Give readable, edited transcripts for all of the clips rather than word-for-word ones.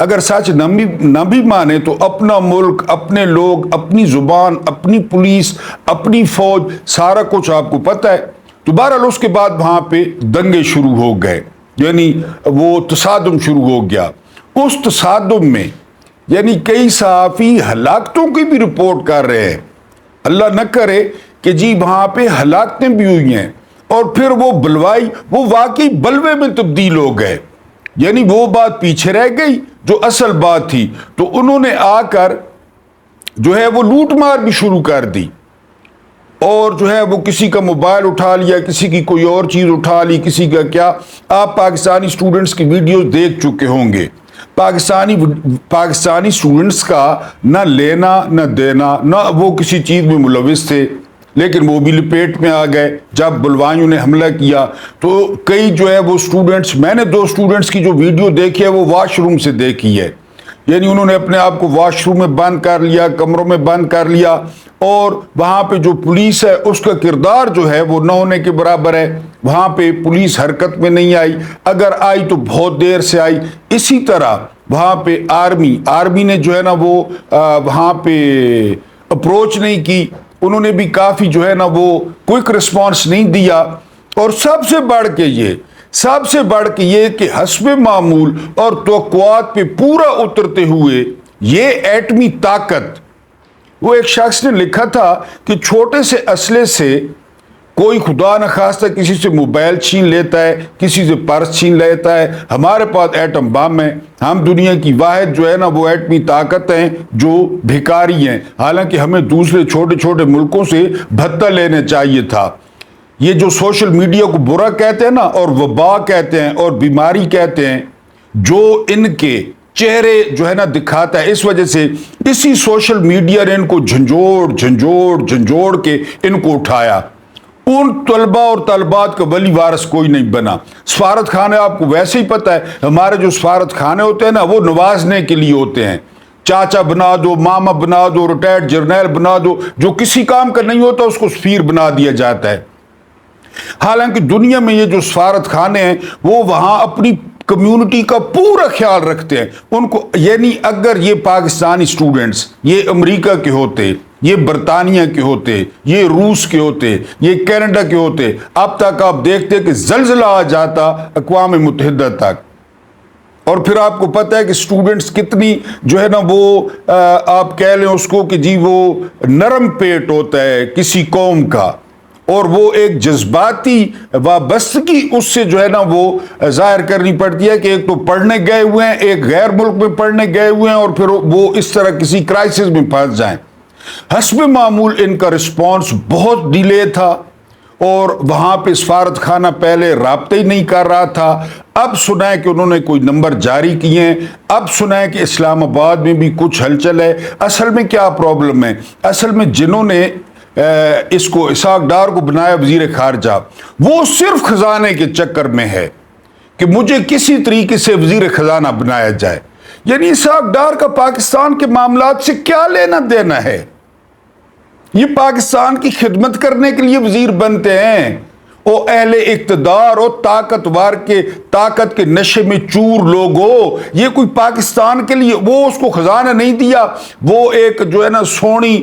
اگر سچ نہ بھی مانے تو اپنا ملک، اپنے لوگ، اپنی زبان، اپنی پولیس، اپنی فوج، سارا کچھ آپ کو پتہ ہے۔ تو بہرحال اس کے بعد وہاں پہ دنگے شروع ہو گئے، یعنی وہ تصادم شروع ہو گیا۔ اس تصادم میں یعنی کئی صحافی ہلاکتوں کی بھی رپورٹ کر رہے ہیں۔ اللہ نہ کرے کہ جی وہاں پہ ہلاکتیں بھی ہوئی ہیں اور پھر وہ بلوائی وہ واقعی بلوے میں تبدیل ہو گئے، یعنی وہ بات پیچھے رہ گئی جو اصل بات تھی، تو انہوں نے آ کر جو ہے وہ لوٹ مار بھی شروع کر دی، اور جو ہے وہ کسی کا موبائل اٹھا لیا، کسی کی کوئی اور چیز اٹھا لی، کسی کا کیا۔ آپ پاکستانی سٹوڈنٹس کی ویڈیوز دیکھ چکے ہوں گے، پاکستانی سٹوڈنٹس کا نہ لینا نہ دینا، نہ وہ کسی چیز میں ملوث تھے، لیکن وہ بھی لپیٹ میں آ گئے۔ جب بلوائیوں نے حملہ کیا تو کئی جو ہے وہ سٹوڈنٹس، میں نے 2 سٹوڈنٹس کی جو ویڈیو دیکھی ہے وہ واش روم سے دیکھی ہے، یعنی انہوں نے اپنے آپ کو واش روم میں بند کر لیا، کمروں میں بند کر لیا، اور وہاں پہ جو پولیس ہے اس کا کردار جو ہے وہ نہ ہونے کے برابر ہے۔ وہاں پہ پولیس حرکت میں نہیں آئی، اگر آئی تو بہت دیر سے آئی۔ اسی طرح وہاں پہ آرمی نے جو ہے نا وہ وہاں پہ اپروچ نہیں کی، انہوں نے بھی کافی جو ہے نا وہ کوئک رسپانس نہیں دیا۔ اور سب سے بڑھ کے یہ کہ حسب معمول اور توقعات پہ پورا اترتے ہوئے یہ ایٹمی طاقت، وہ ایک شخص نے لکھا تھا کہ چھوٹے سے اسلحے سے کوئی خدا نخواستہ کسی سے موبائل چھین لیتا ہے، کسی سے پرس چھین لیتا ہے۔ ہمارے پاس ایٹم بم ہے، ہم دنیا کی واحد جو ہے نا وہ ایٹمی طاقت ہیں جو بھکاری ہیں، حالانکہ ہمیں دوسرے چھوٹے چھوٹے ملکوں سے بھتہ لینا چاہیے تھا۔ یہ جو سوشل میڈیا کو برا کہتے ہیں نا، اور وبا کہتے ہیں اور بیماری کہتے ہیں، جو ان کے چہرے جو ہے نا دکھاتا ہے، اس وجہ سے اسی سوشل میڈیا نے ان کو جھنجھوڑ کے ان کو اٹھایا۔ ان طلبہ اور طالبات کا ولی وارث کوئی نہیں بنا۔ سفارت خانے آپ کو ویسے ہی پتہ ہے، ہمارے جو سفارت خانے ہوتے ہیں نا وہ نوازنے کے لیے ہوتے ہیں، چاچا بنا دو، ماما بنا دو، ریٹائرڈ جرنیل بنا دو، جو کسی کام کا نہیں ہوتا اس کو سفیر بنا دیا جاتا ہے۔ حالانکہ دنیا میں یہ جو سفارت خانے ہیں وہ وہاں اپنی کمیونٹی کا پورا خیال رکھتے ہیں ان کو، یعنی اگر یہ پاکستانی سٹوڈنٹس یہ امریکہ کے ہوتے، یہ برطانیہ کے ہوتے، یہ روس کے ہوتے، یہ کینیڈا کے ہوتے، اب تک آپ دیکھتے کہ زلزلہ آ جاتا اقوام متحدہ تک۔ اور پھر آپ کو پتہ ہے کہ سٹوڈنٹس کتنی جو ہے نا وہ آپ کہہ لیں اس کو کہ جی وہ نرم پیٹ ہوتا ہے کسی قوم کا، اور وہ ایک جذباتی وابستگی اس سے جو ہے نا وہ ظاہر کرنی پڑتی ہے کہ ایک تو پڑھنے گئے ہوئے ہیں، ایک غیر ملک میں پڑھنے گئے ہوئے ہیں، اور پھر وہ اس طرح کسی کرائسس میں پھنس جائیں۔ حسب معمول ان کا رسپانس بہت ڈیلے تھا، اور وہاں پہ سفارت خانہ پہلے رابطہ ہی نہیں کر رہا تھا۔ اب سنا ہے کہ انہوں نے کوئی نمبر جاری کیے ہیں، اب سنا ہے کہ اسلام آباد میں بھی کچھ ہلچل ہے۔ اصل میں کیا پرابلم ہے؟ اصل میں جنہوں نے اس کو اسحاق ڈار کو بنایا وزیر خارجہ، وہ صرف خزانے کے چکر میں ہے کہ مجھے کسی طریقے سے وزیر خزانہ بنایا جائے۔ یعنی اسحاق ڈار کا پاکستان کے معاملات سے کیا لینا دینا ہے؟ یہ پاکستان کی خدمت کرنے کے لیے وزیر بنتے ہیں، او اہل اقتدار اور طاقت کے نشے میں چور لوگ ہو۔ یہ کوئی پاکستان کے لیے، وہ اس کو خزانہ نہیں دیا، وہ ایک جو ہے نا سونی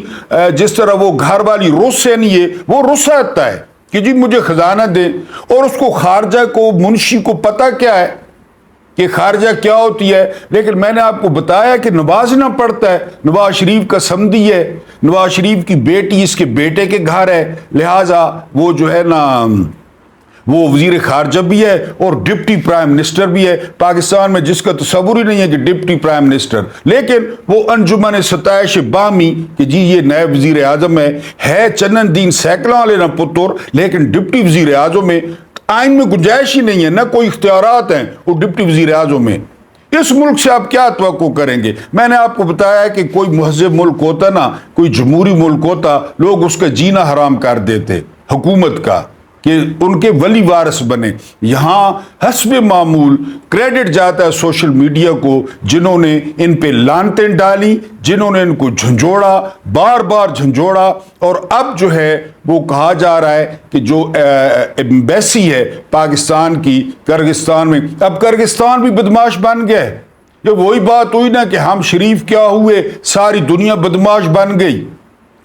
جس طرح وہ گھر والی رس ہے نہیں، وہ رس آتا ہے کہ جی مجھے خزانہ دیں، اور اس کو خارجہ کو منشی کو پتہ کیا ہے کہ خارجہ کیا ہوتی ہے۔ لیکن میں نے آپ کو بتایا کہ نوازنا پڑتا ہے، نواز شریف کا سمدھی ہے، نواز شریف کی بیٹی اس کے بیٹے کے گھر ہے، لہٰذا وہ جو ہے نا وہ وزیر خارجہ بھی ہے اور ڈپٹی پرائم منسٹر بھی ہے پاکستان میں، جس کا تصور ہی نہیں ہے کہ ڈپٹی پرائم منسٹر، لیکن وہ انجمن ستائش بامی کہ جی یہ نئے وزیر اعظم ہے چنن دین سیکلوں والے نہ پتر، لیکن ڈپٹی وزیر اعظم میں آئین میں گنجائش ہی نہیں ہے، نہ کوئی اختیارات ہیں وہ ڈپٹی وزیر اعظم میں۔ اس ملک سے آپ کیا توقع کریں گے؟ میں نے آپ کو بتایا کہ کوئی مہذب ملک ہوتا نا، کوئی جمہوری ملک ہوتا، لوگ اس کا جینا حرام کر دیتے حکومت کا کہ ان کے ولی وارث بنے۔ یہاں حسب معمول کریڈٹ جاتا ہے سوشل میڈیا کو، جنہوں نے ان پہ لانتیں ڈالی، جنہوں نے ان کو جھنجھوڑا، بار بار جھنجھوڑا، اور اب جو ہے وہ کہا جا رہا ہے کہ جو ایمبیسی ہے پاکستان کی کرگستان میں، اب کرگستان بھی بدماش بن گیا ہے۔ جب وہی بات ہوئی نا کہ ہم شریف کیا ہوئے، ساری دنیا بدماش بن گئی،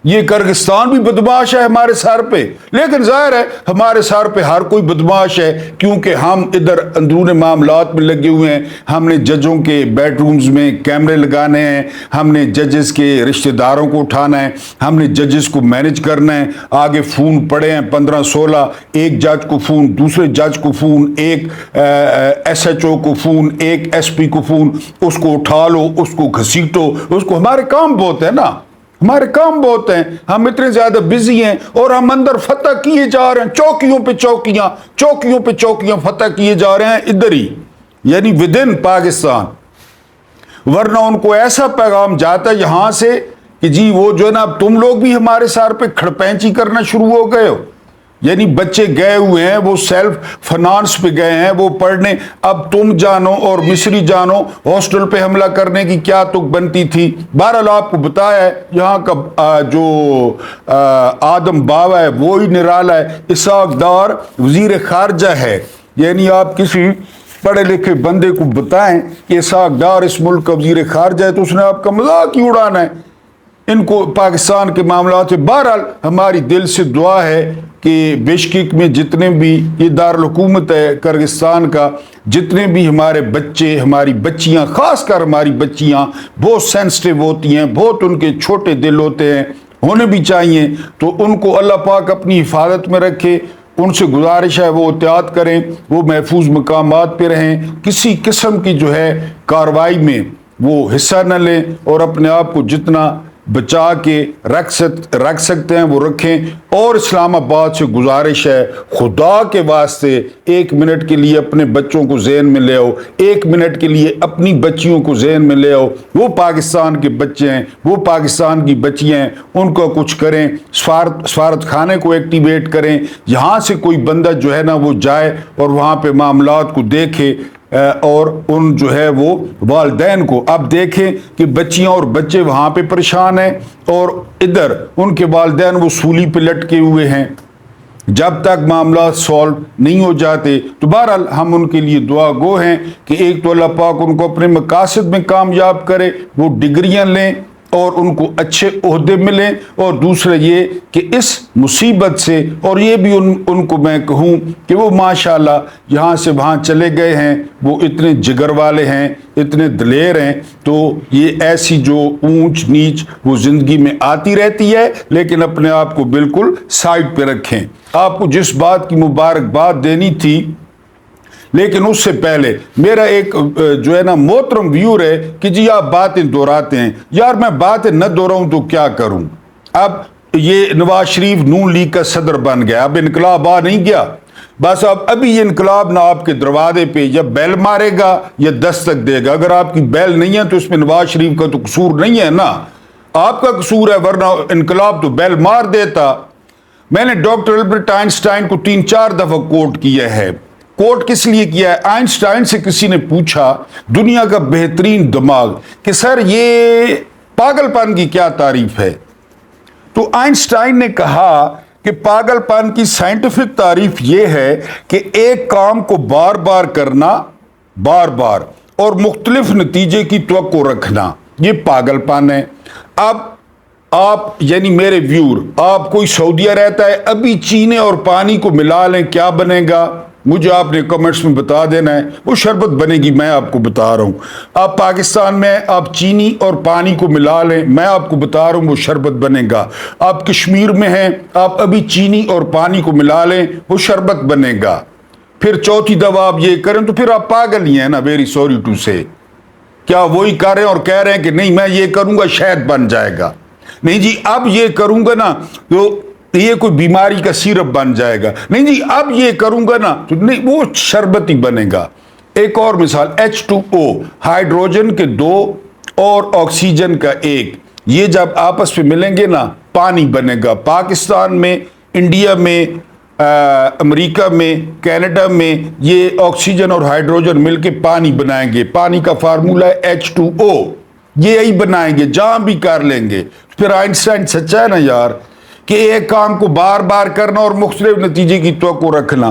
یہ کرغستان بھی بدماش ہے ہمارے سر پہ، لیکن ظاہر ہے ہمارے سر پہ ہر کوئی بدماش ہے، کیونکہ ہم ادھر اندرون معاملات میں لگے ہوئے ہیں۔ ہم نے ججوں کے بیڈ رومز میں کیمرے لگانے ہیں، ہم نے ججز کے رشتہ داروں کو اٹھانا ہے، ہم نے ججز کو مینج کرنا ہے، آگے فون پڑے ہیں 15-16، ایک جج کو فون، دوسرے جج کو فون، ایک ایس ایچ او کو فون، ایک ایس پی کو فون، اس کو اٹھا لو، اس کو گھسیٹو، اس کو، ہمارے کام بہت ہے نا، ہمارے کام بہت ہیں، ہم اتنے زیادہ بزی ہیں، اور ہم اندر فتح کیے جا رہے ہیں، چوکیوں پہ چوکیاں، چوکیوں پہ چوکیاں فتح کیے جا رہے ہیں ادھر ہی، یعنی ودن پاکستان۔ ورنہ ان کو ایسا پیغام جاتا ہے یہاں سے کہ جی وہ جو ہے نا، اب تم لوگ بھی ہمارے سر پہ کھڑپینچی کرنا شروع ہو گئے ہو، یعنی بچے گئے ہوئے ہیں، وہ سیلف فنانس پہ گئے ہیں وہ پڑھنے، اب تم جانو اور مصری جانو ہاسٹل پہ حملہ کرنے کی کیا تک بنتی تھی۔ بہرحال آپ کو بتایا ہے، یہاں کا جو آدم باوا ہے وہی نرالا ہے، اسحاق ڈار وزیر خارجہ ہے، یعنی آپ کسی پڑھے لکھے بندے کو بتائیں کہ اسحاق ڈار اس ملک کا وزیر خارجہ ہے تو اس نے آپ کا مذاق ہی اڑانا ہے۔ ان کو پاکستان کے معاملات سے، بہرحال ہماری دل سے دعا ہے کہ بشکیک میں جتنے بھی، یہ دارالحکومت ہے کرغستان کا، جتنے بھی ہمارے بچے، ہماری بچیاں، خاص کر ہماری بچیاں بہت سینسٹیو ہوتی ہیں، بہت ان کے چھوٹے دل ہوتے ہیں، ہونے بھی چاہیے، تو ان کو اللہ پاک اپنی حفاظت میں رکھے۔ ان سے گزارش ہے وہ احتیاط کریں، وہ محفوظ مقامات پہ رہیں، کسی قسم کی جو ہے کارروائی میں وہ حصہ نہ لیں، اور اپنے آپ کو جتنا بچا کے رکھ سکتے ہیں وہ رکھیں۔ اور اسلام آباد سے گزارش ہے، خدا کے واسطے 1 منٹ کے لیے اپنے بچوں کو ذہن میں لے آؤ، 1 منٹ کے لیے اپنی بچیوں کو ذہن میں لے آؤ، وہ پاکستان کے بچے ہیں، وہ پاکستان کی بچیاں ہیں، ان کو کچھ کریں، سفارت خانے کو ایکٹیویٹ کریں، یہاں سے کوئی بندہ جو ہے نا وہ جائے اور وہاں پہ معاملات کو دیکھے، اور ان جو ہے وہ والدین کو، اب دیکھیں کہ بچیاں اور بچے وہاں پہ پریشان ہیں اور ادھر ان کے والدین وہ سولی پہ لٹکے ہوئے ہیں، جب تک معاملات سالو نہیں ہو جاتے۔ تو بہرحال ہم ان کے لیے دعا گو ہیں کہ ایک تو اللہ پاک ان کو اپنے مقاصد میں کامیاب کرے، وہ ڈگریاں لیں اور ان کو اچھے عہدے ملیں، اور دوسرا یہ کہ اس مصیبت سے، اور یہ بھی ان کو میں کہوں کہ وہ ماشاءاللہ یہاں سے وہاں چلے گئے ہیں، وہ اتنے جگر والے ہیں، اتنے دلیر ہیں، تو یہ ایسی جو اونچ نیچ وہ زندگی میں آتی رہتی ہے، لیکن اپنے آپ کو بالکل سائڈ پہ رکھیں۔ آپ کو جس بات کی مبارکباد دینی تھی، لیکن اس سے پہلے میرا ایک جو ہے نا محترم ویور ہے کہ جی آپ باتیں دہراتے ہیں، یار میں باتیں نہ دہراؤں تو کیا کروں؟ اب یہ نواز شریف نون لیگ کا صدر بن گیا، اب انقلاب آ نہیں گیا، بس اب ابھی یہ انقلاب نہ آپ کے دروازے پہ یا بیل مارے گا یا دستک دے گا۔ اگر آپ کی بیل نہیں ہے تو اس میں نواز شریف کا تو قصور نہیں ہے نا، آپ کا قصور ہے، ورنہ انقلاب تو بیل مار دیتا۔ میں نے ڈاکٹر البرٹ آئنسٹائن کو 3-4 دفعہ کوٹ کیا ہے۔ کوٹ کس لیے کیا ہے؟ آئنسٹائن سے کسی نے پوچھا، دنیا کا بہترین دماغ، کہ سر یہ پاگل پن کی کیا تعریف ہے؟ تو آئنسٹائن نے کہا کہ پاگل پن کی سائنٹیفک تعریف یہ ہے کہ ایک کام کو بار بار کرنا، بار بار، اور مختلف نتیجے کی توقع رکھنا، یہ پاگل پن ہے۔ اب آپ یعنی میرے ویور، آپ کوئی سعودیہ رہتا ہے، ابھی چینے اور پانی کو ملا لیں، کیا بنے گا؟ مجھے آپ نے کمنٹس میں بتا دینا ہے، وہ شربت بنے گی، میں آپ کو بتا رہا ہوں۔ آپ پاکستان میں آپ چینی اور پانی کو ملا لیں، میں آپ کو بتا رہا ہوں وہ شربت بنے گا۔ آپ کشمیر میں ہیں، آپ ابھی چینی اور پانی کو ملا لیں، وہ شربت بنے گا۔ پھر چوتھی دفعہ آپ یہ کریں تو پھر آپ پاگل ہی ہیں نا، ویری سوری ٹو سے۔ کیا وہی کر رہے ہیں اور کہہ رہے ہیں کہ نہیں میں یہ کروں گا شہد بن جائے گا؟ نہیں جی، اب یہ کروں گا نا تو یہ کوئی بیماری کا سیرپ بن جائے گا، نہیں جی اب یہ کروں گا نا تو نہیں، وہ شربت ہی بنے گا۔ ایک اور مثال، H2O، ہائیڈروجن کے 2 اور آکسیجن کا 1، یہ جب آپس میں ملیں گے نا پانی بنے گا۔ پاکستان میں، انڈیا میں، امریکہ میں، کینیڈا میں یہ آکسیجن اور ہائیڈروجن مل کے پانی بنائیں گے۔ پانی کا فارمولہ ہے H2O، یہ ہی بنائیں گے، جہاں بھی کر لیں گے۔ پھر آئنسٹائن سچا ہے نا یار، کہ ایک کام کو بار بار کرنا اور مختلف نتیجے کی توقع رکھنا۔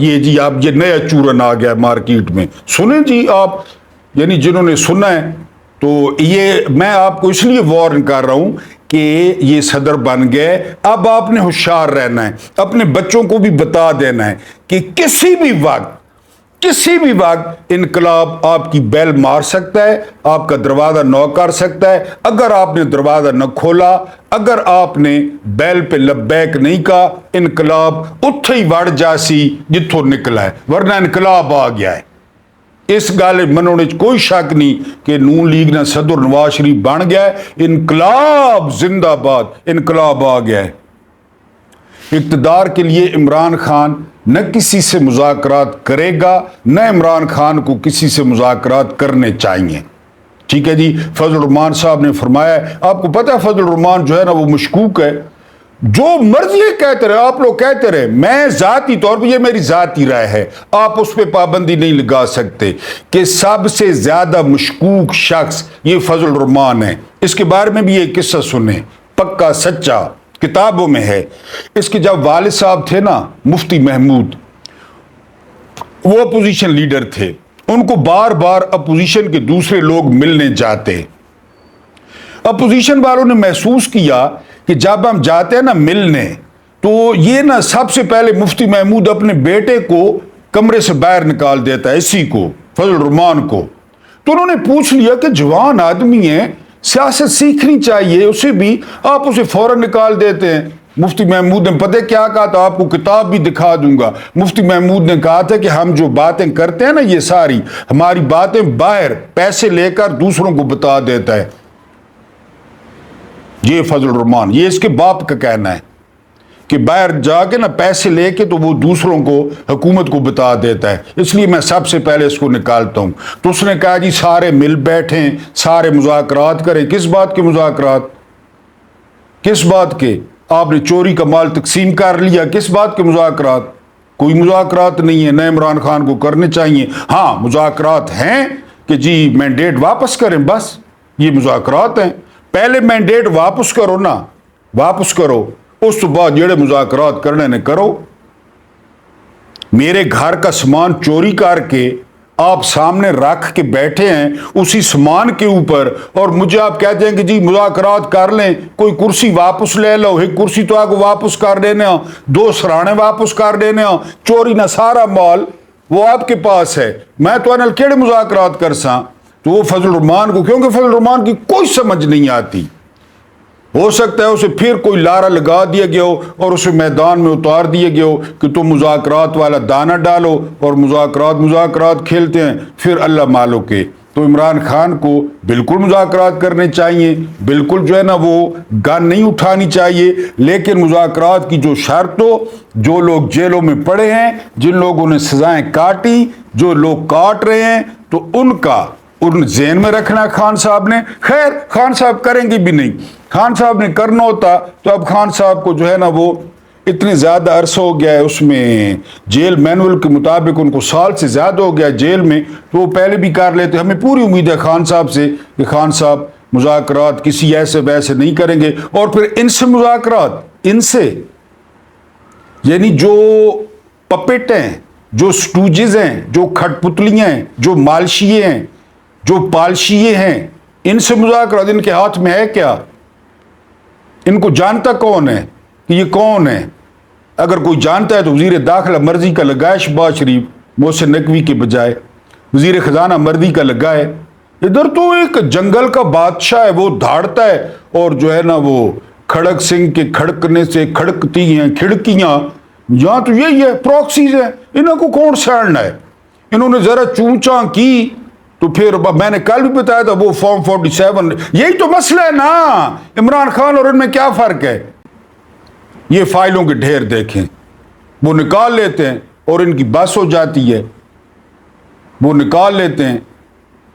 یہ جی آپ یہ نیا چورن آ گیا مارکیٹ میں، سنیں جی آپ، یعنی جنہوں نے سنا ہے تو یہ میں آپ کو اس لیے وارن کر رہا ہوں کہ یہ صدر بن گئے، اب آپ نے ہوشیار رہنا ہے، اپنے بچوں کو بھی بتا دینا ہے کہ کسی بھی وقت انقلاب آپ کی بیل مار سکتا ہے، آپ کا دروازہ نوک کر سکتا ہے۔ اگر آپ نے دروازہ نہ کھولا، اگر آپ نے بیل پہ لبیک نہیں کہا، انقلاب اتھے ہی وڑ جاسی جتھوں نکلا ہے، ورنہ انقلاب آ گیا ہے۔ اس گل منونے کوئی شک نہیں کہ نون لیگ نہ صدر نواز شریف بن گیا ہے، انقلاب زندہ باد، انقلاب آ گیا ہے۔ اقتدار کے لیے عمران خان نہ کسی سے مذاکرات کرے گا، نہ عمران خان کو کسی سے مذاکرات کرنے چاہیے، ٹھیک ہے جی۔ فضل الرحمان صاحب نے فرمایا ہے، آپ کو پتہ ہے فضل الرحمان جو ہے نا وہ مشکوک ہے، جو مرضی کہتے رہے، آپ لوگ کہتے رہے، میں ذاتی طور پہ، یہ میری ذاتی رائے ہے، آپ اس پہ پابندی نہیں لگا سکتے کہ سب سے زیادہ مشکوک شخص یہ فضل الرحمان ہے۔ اس کے بارے میں بھی یہ قصہ سنیں، پکا سچا، کتابوں میں ہے۔ اس کے جب والد صاحب تھے نا مفتی محمود، وہ اپوزیشن لیڈر تھے، ان کو بار بار اپوزیشن کے دوسرے لوگ ملنے جاتے، اپوزیشن والوں نے محسوس کیا کہ جب ہم جاتے ہیں نا ملنے تو یہ نا سب سے پہلے مفتی محمود اپنے بیٹے کو کمرے سے باہر نکال دیتا ہے، اسی کو فضل الرحمان کو۔ تو انہوں نے پوچھ لیا کہ جوان آدمی ہے، سیاست سیکھنی چاہیے، اسے بھی آپ اسے فوراً نکال دیتے ہیں۔ مفتی محمود نے پتہ کیا کہا تھا، آپ کو کتاب بھی دکھا دوں گا۔ مفتی محمود نے کہا تھا کہ ہم جو باتیں کرتے ہیں نا، یہ ساری ہماری باتیں باہر پیسے لے کر دوسروں کو بتا دیتا ہے۔ یہ فضل الرحمان، یہ اس کے باپ کا کہنا ہے کہ باہر جا کے نا پیسے لے کے تو وہ دوسروں کو، حکومت کو بتا دیتا ہے، اس لیے میں سب سے پہلے اس کو نکالتا ہوں۔ تو اس نے کہا جی سارے مل بیٹھیں، سارے مذاکرات کریں۔ کس بات کے مذاکرات؟ کس بات کے؟ آپ نے چوری کا مال تقسیم کر لیا، کس بات کے مذاکرات؟ کوئی مذاکرات نہیں ہے، نہ عمران خان کو کرنے چاہیے۔ ہاں مذاکرات ہیں کہ جی مینڈیٹ واپس کریں، بس یہ مذاکرات ہیں۔ پہلے مینڈیٹ واپس کرو نا، واپس کرو، اس تو بعد جڑے مذاکرات کرنے نے کرو۔ میرے گھر کا سامان چوری کر کے آپ سامنے رکھ کے بیٹھے ہیں اسی سامان کے اوپر، اور مجھے آپ کہتے ہیں کہ جی مذاکرات کر لیں، کوئی کرسی واپس لے لو، ایک کرسی تو آپ کو واپس کر دینے ہو، 2 سرانے واپس کر دینے ہو، چوری نہ سارا مال وہ آپ کے پاس ہے، میں تو انل کیڑے مذاکرات کر ساں؟ تو وہ فضل الرحمان کو، کیونکہ فضل الرحمان کی کوئی سمجھ نہیں آتی، ہو سکتا ہے اسے پھر کوئی لارا لگا دیا گیا ہو اور اسے میدان میں اتار دیا گیا ہو کہ تم مذاکرات والا دانہ ڈالو، اور مذاکرات کھیلتے ہیں، پھر اللہ مالو کے۔ تو عمران خان کو بالکل مذاکرات کرنے چاہیے، بالکل جو ہے نا وہ گن نہیں اٹھانی چاہیے، لیکن مذاکرات کی جو شرط ہو، جو لوگ جیلوں میں پڑے ہیں، جن لوگوں نے سزائیں کاٹی، جو لوگ کاٹ رہے ہیں، تو ان کا ذہن میں رکھنا خان صاحب نے۔ خیر خان صاحب کریں گے بھی نہیں، خان صاحب نے کرنا ہوتا تو اب خان صاحب کو جو ہے نا وہ اتنے زیادہ عرصہ ہو گیا ہے اس میں جیل، مینول کے مطابق ان کو سال سے زیادہ ہو گیا جیل میں، تو وہ پہلے بھی کر لیتے۔ ہمیں پوری امید ہے خان صاحب سے کہ خان صاحب مذاکرات کسی ایسے ویسے نہیں کریں گے، اور پھر ان سے مذاکرات، ان سے یعنی جو پپٹ ہیں، جو سٹوجز ہیں، جو کھٹ پتلیاں ہیں، جو مالشیے ہیں، جو پالشیے ہیں، ان سے مذاکرات۔ ان کے ہاتھ میں ہے کیا؟ ان کو جانتا کون ہے کہ یہ کون ہے؟ اگر کوئی جانتا ہے تو وزیر داخلہ مرضی کا لگائے شہباز شریف محسن نقوی کے بجائے، وزیر خزانہ مرضی کا لگائے۔ ادھر تو ایک جنگل کا بادشاہ ہے، وہ دھاڑتا ہے، اور جو ہے نا وہ کھڑک سنگھ کے کھڑکنے سے کھڑکتی ہیں کھڑکیاں، یہاں تو یہی ہے، پروکسیز ہیں، انہوں کو کون سڑنا ہے؟ انہوں نے ذرا چونچاں کی تو پھر میں نے کل بھی بتایا تھا وہ فارم 47، یہی تو مسئلہ ہے نا، عمران خان اور ان میں کیا فرق ہے؟ یہ فائلوں کے ڈھیر دیکھیں، وہ نکال لیتے ہیں اور ان کی بس ہو جاتی ہے، وہ نکال لیتے ہیں۔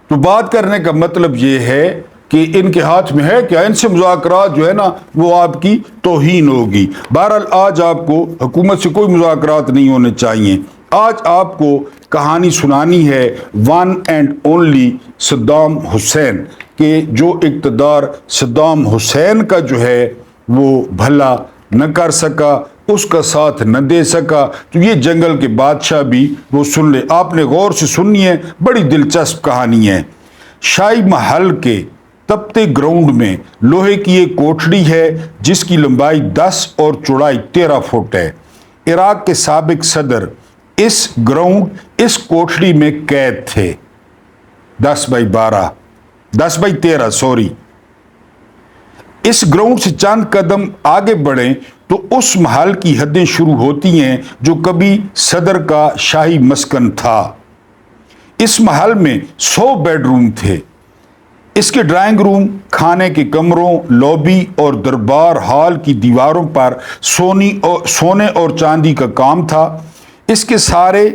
تو بات کرنے کا مطلب یہ ہے کہ ان کے ہاتھ میں ہے کیا؟ ان سے مذاکرات جو ہے نا وہ آپ کی توہین ہوگی۔ بہرحال آج آپ کو حکومت سے کوئی مذاکرات نہیں ہونے چاہیے۔ آج آپ کو کہانی سنانی ہے one and only Saddam Hussein, کہ جو اقتدار صدام حسین کا جو ہے وہ بھلا نہ کر سکا، اس کا ساتھ نہ دے سکا تو یہ جنگل کے بادشاہ بھی وہ سن لے۔ آپ نے غور سے سنی ہے، بڑی دلچسپ کہانی ہے۔ شاہی محل کے تپتے گراؤنڈ میں لوہے کی ایک کوٹڑی ہے جس کی لمبائی 10 اور چوڑائی 13 فٹ ہے۔ عراق کے سابق صدر اس کوٹڑی میں قید تھے۔ 10x13 sorry. اس گراؤنڈ سے چند قدم آگے بڑھیں تو اس محل کی حدیں شروع ہوتی ہیں جو کبھی صدر کا شاہی مسکن تھا۔ اس محل میں 100 بیڈ روم تھے۔ اس کے ڈرائنگ روم، کھانے کے کمروں، لابی اور دربار ہال کی دیواروں پر سونے اور چاندی کا کام تھا۔ اس کے سارے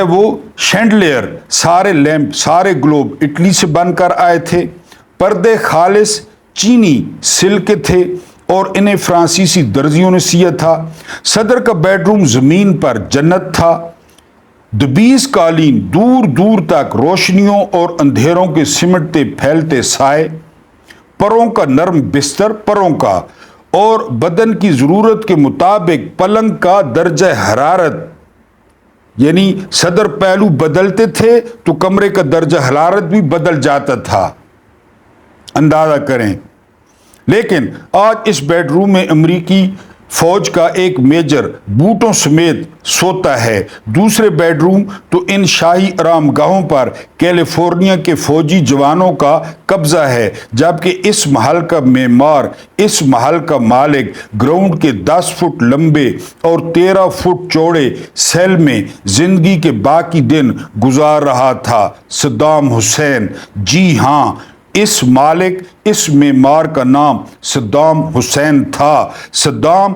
وہ شینڈلیئر، سارے لیمپ، سارے گلوب اٹلی سے بن کر آئے تھے۔ پردے خالص چینی سلک کے تھے اور انہیں فرانسیسی درزیوں نے سیا تھا۔ صدر کا بیڈ روم زمین پر جنت تھا۔ دبیز قالین، دور دور تک روشنیوں اور اندھیروں کے سمٹتے پھیلتے سائے، پروں کا نرم بستر پروں کا، اور بدن کی ضرورت کے مطابق پلنگ کا درجہ حرارت، یعنی صدر پہلو بدلتے تھے تو کمرے کا درجہ حرارت بھی بدل جاتا تھا، اندازہ کریں۔ لیکن آج اس بیڈ روم میں امریکی فوج کا ایک میجر بوٹوں سمیت سوتا ہے۔ دوسرے بیڈ روم تو ان شاہی آرام گاہوں پر کیلیفورنیا کے فوجی جوانوں کا قبضہ ہے، جبکہ اس محل کا معمار، اس محل کا مالک گراؤنڈ کے 10 فٹ لمبے اور 13 فٹ چوڑے سیل میں زندگی کے باقی دن گزار رہا تھا، صدام حسین۔ جی ہاں، اس مالک، اس معمار کا نام صدام حسین تھا۔ صدام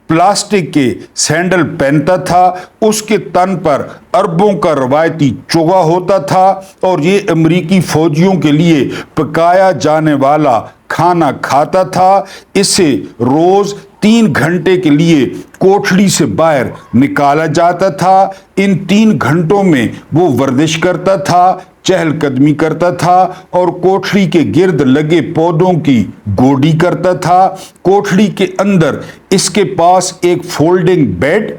پلاسٹک کے سینڈل پہنتا تھا، اس کے تن پر عربوں کا روایتی چوغا ہوتا تھا اور یہ امریکی فوجیوں کے لیے پکایا جانے والا کھانا کھاتا تھا۔ اسے روز 3 گھنٹے کے لیے کوٹڑی سے باہر نکالا جاتا تھا۔ ان 3 گھنٹوں میں وہ ورزش کرتا تھا، چہل قدمی کرتا تھا اور کوٹڑی کے گرد لگے پودوں کی گوڈی کرتا تھا۔ کوٹڑی کے اندر اس کے پاس ایک فولڈنگ بیڈ،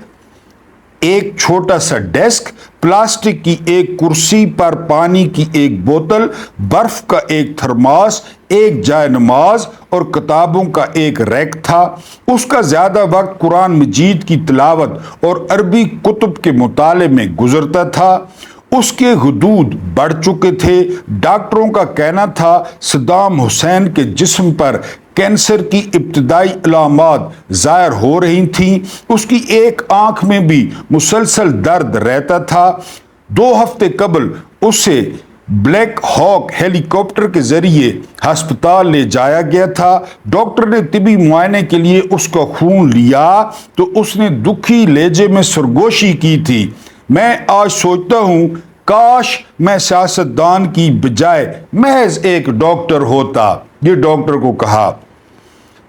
ایک چھوٹا سا ڈیسک، پلاسٹک کی ایک کرسی پر پانی کی ایک بوتل، برف کا ایک تھرماس، ایک جائے نماز اور کتابوں کا ایک ریک تھا۔ اس کا زیادہ وقت قرآن مجید کی تلاوت اور عربی کتب کے مطالعے میں گزرتا تھا۔ اس کے حدود بڑھ چکے تھے۔ ڈاکٹروں کا کہنا تھا صدام حسین کے جسم پر کینسر کی ابتدائی علامات ظاہر ہو رہی تھیں۔ اس کی ایک آنکھ میں بھی مسلسل درد رہتا تھا۔ 2 ہفتے قبل اسے بلیک ہاک ہیلی کاپٹر کے ذریعے ہسپتال لے جایا گیا تھا۔ ڈاکٹر نے طبی معائنے کے لیے اس کا خون لیا تو اس نے دکھی لہجے میں سرگوشی کی تھی، میں آج سوچتا ہوں کاش میں سیاستدان کی بجائے محض ایک ڈاکٹر ہوتا۔ یہ ڈاکٹر کو کہا۔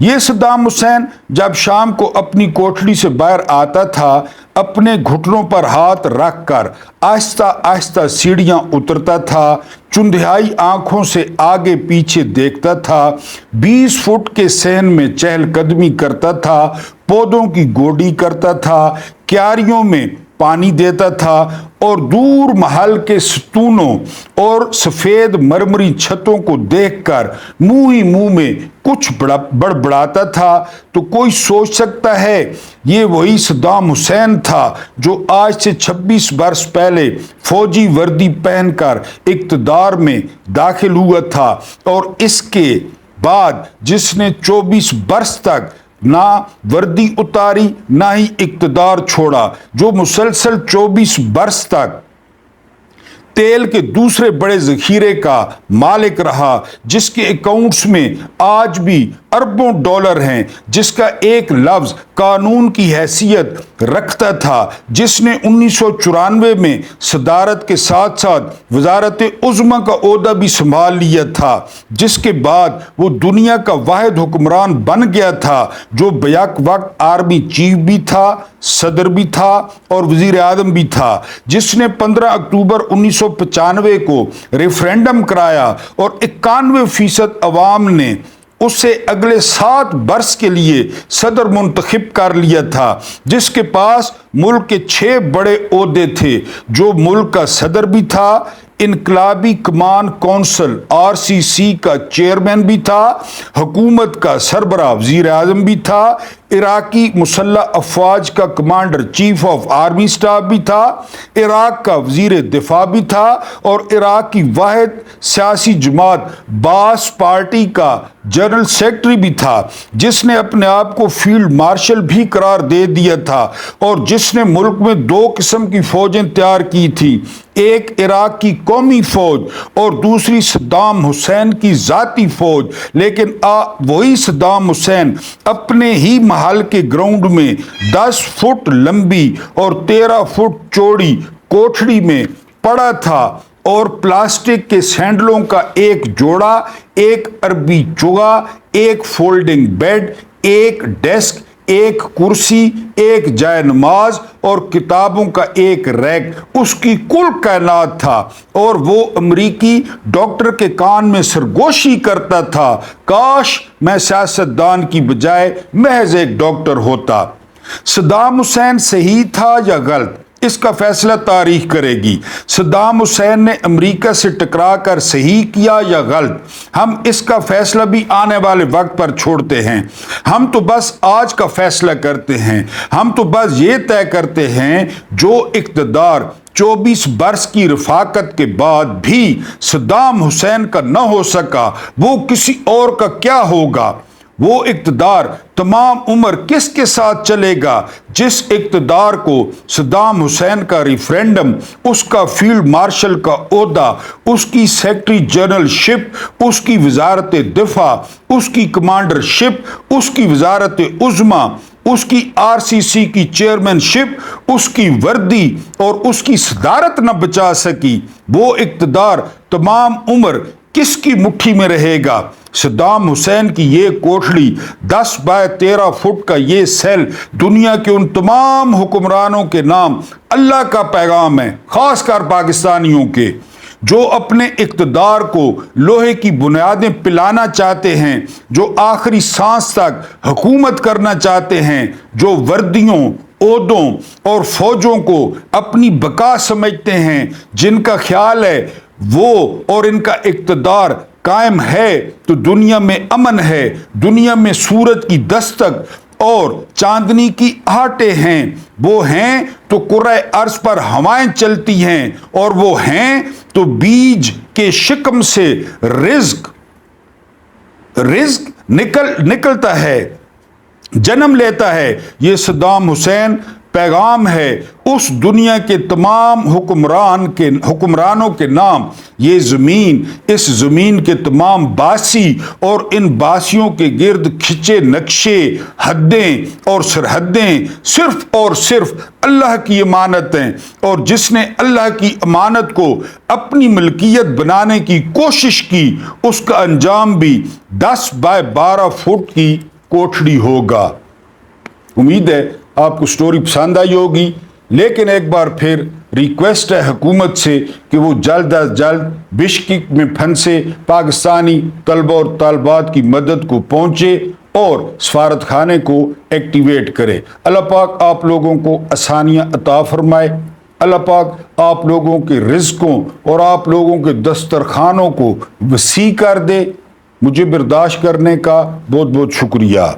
یہ صدام حسین جب شام کو اپنی کوٹڑی سے باہر آتا تھا، اپنے گھٹنوں پر ہاتھ رکھ کر آہستہ آہستہ سیڑھیاں اترتا تھا، چندھیائی آنکھوں سے آگے پیچھے دیکھتا تھا، 20 فٹ کے صحن میں چہل قدمی کرتا تھا، پودوں کی گوڈی کرتا تھا، کیاریوں میں پانی دیتا تھا اور دور محل کے ستونوں اور سفید مرمری چھتوں کو دیکھ کر منہ ہی منہ میں کچھ بڑبڑاتا تھا۔ تو کوئی سوچ سکتا ہے یہ وہی صدام حسین تھا جو آج سے 26 برس پہلے فوجی وردی پہن کر اقتدار میں داخل ہوا تھا، اور اس کے بعد جس نے 24 برس تک نہ وردی اتاری نہ ہی اقتدار چھوڑا، جو مسلسل 24 برس تک تیل کے دوسرے بڑے ذخیرے کا مالک رہا، جس کے اکاؤنٹس میں آج بھی اربوں ڈالر ہیں، جس کا ایک لفظ قانون کی حیثیت رکھتا تھا، جس نے 1994 میں صدارت کے ساتھ ساتھ وزارت عظمیٰ کا عہدہ بھی سنبھال لیا تھا، جس کے بعد وہ دنیا کا واحد حکمران بن گیا تھا، جو بیک وقت آرمی چیف بھی تھا، صدر بھی تھا اور وزیر اعظم بھی تھا، جس نے 15 اکتوبر 1995 کو ریفرینڈم کرایا اور 91% عوام نے اسے اگلے 7 برس کے لیے صدر منتخب کر لیا تھا، جس کے پاس ملک کے 6 بڑے عہدے تھے، جو ملک کا صدر بھی تھا، انقلابی کمان کونسل RCC کا چیئرمین بھی تھا، حکومت کا سربراہ وزیر اعظم بھی تھا، عراقی مسلح افواج کا commander chief of army staff بھی تھا، عراق کا وزیر دفاع بھی تھا، اور عراق کی واحد سیاسی جماعت باس پارٹی کا جنرل سیکرٹری بھی تھا، جس نے اپنے آپ کو فیلڈ مارشل بھی قرار دے دیا تھا، اور جس نے ملک میں 2 قسم کی فوجیں تیار کی تھی، ایک عراق کی قومی فوج اور دوسری صدام حسین کی ذاتی فوج۔ لیکن وہی صدام حسین اپنے ہی محل کے گراؤنڈ میں 10 فٹ لمبی اور 13 فٹ چوڑی کوٹھڑی میں پڑا تھا، اور پلاسٹک کے سینڈلوں کا ایک جوڑا، ایک عربی چوغا، ایک فولڈنگ بیڈ، ایک ڈیسک، ایک کرسی، ایک جائے نماز اور کتابوں کا ایک ریک اس کی کل کائنات تھا، اور وہ امریکی ڈاکٹر کے کان میں سرگوشی کرتا تھا، کاش میں سیاستدان کی بجائے محض ایک ڈاکٹر ہوتا۔ صدام حسین صحیح تھا یا غلط، اس کا فیصلہ تاریخ کرے گی۔ صدام حسین نے امریکہ سے ٹکرا کر صحیح کیا یا غلط، ہم اس کا فیصلہ بھی آنے والے وقت پر چھوڑتے ہیں۔ ہم تو بس آج کا فیصلہ کرتے ہیں، ہم تو بس یہ طے کرتے ہیں جو اقتدار 24 برس کی رفاقت کے بعد بھی صدام حسین کا نہ ہو سکا، وہ کسی اور کا کیا ہوگا؟ وہ اقتدار تمام عمر کس کے ساتھ چلے گا جس اقتدار کو صدام حسین کا ریفرینڈم، اس کا فیلڈ مارشل کا عہدہ، اس کی سیکرٹری جنرل شپ، اس کی وزارت دفاع، اس کی کمانڈر شپ، اس کی وزارت عظمیٰ، اس کی RCC کی چیئرمین شپ، اس کی وردی اور اس کی صدارت نہ بچا سکی؟ وہ اقتدار تمام عمر کس کی مٹھی میں رہے گا؟ صدام حسین کی یہ کوٹھڑی، 10 بائی 13 فٹ کا یہ سیل، دنیا کے ان تمام حکمرانوں کے نام اللہ کا پیغام ہے، خاص کر پاکستانیوں کے، جو اپنے اقتدار کو لوہے کی بنیادیں پلانا چاہتے ہیں، جو آخری سانس تک حکومت کرنا چاہتے ہیں، جو وردیوں، عہدوں اور فوجوں کو اپنی بقا سمجھتے ہیں، جن کا خیال ہے وہ اور ان کا اقتدار قائم ہے تو دنیا میں امن ہے، دنیا میں سورج کی دستک اور چاندنی کی آہٹیں ہیں، وہ ہیں تو کرۂ ارض پر ہوائیں چلتی ہیں، اور وہ ہیں تو بیج کے شکم سے رزق نکلتا ہے، جنم لیتا ہے۔ یہ صدام حسین پیغام ہے اس دنیا کے تمام حکمرانوں کے نام۔ یہ زمین، اس زمین کے تمام باسی اور ان باسیوں کے گرد کھچے نقشے، حدیں اور سرحدیں صرف اور صرف اللہ کی امانت ہیں، اور جس نے اللہ کی امانت کو اپنی ملکیت بنانے کی کوشش کی، اس کا انجام بھی 10 بائی 12 فٹ کی کوٹھڑی ہوگا۔ امید ہے آپ کو سٹوری پسند آئی ہوگی، لیکن ایک بار پھر ریکویسٹ ہے حکومت سے کہ وہ جلد از جلد بشکیک میں پھنسے پاکستانی طلبہ اور طالبات کی مدد کو پہنچے اور سفارت خانے کو ایکٹیویٹ کرے۔ اللہ پاک آپ لوگوں کو آسانیاں عطا فرمائے، اللہ پاک آپ لوگوں کے رزقوں اور آپ لوگوں کے دسترخوانوں کو وسیع کر دے۔ مجھے برداشت کرنے کا بہت بہت شکریہ۔